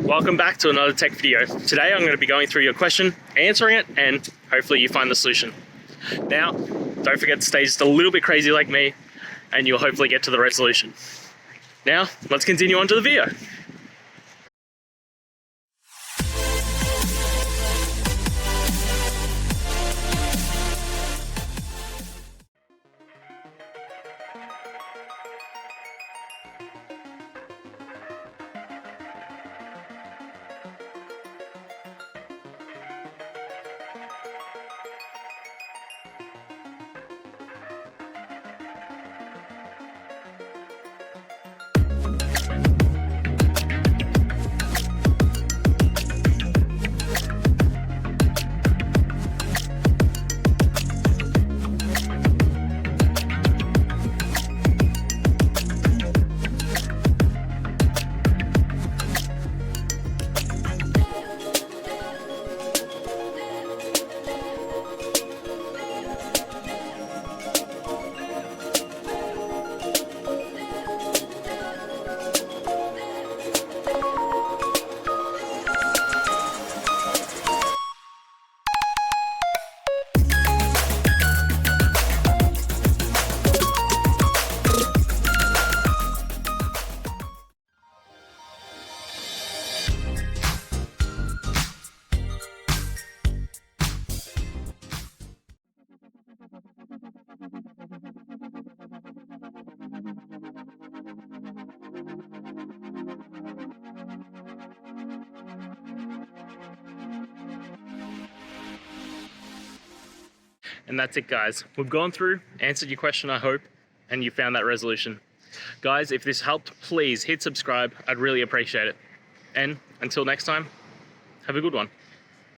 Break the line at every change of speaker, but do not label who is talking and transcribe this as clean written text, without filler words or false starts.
Welcome back to another tech video. Today I'm going to be going through your question, answering it, and hopefully you find the solution. Now, don't forget to stay just a little bit crazy like me, and you'll hopefully get to the resolution. Now, let's continue on to the video. And that's it, guys. We've gone through, answered your question, I hope, and you found that resolution. Guys, if this helped, please hit subscribe. I'd really appreciate it. And until next time, have a good one.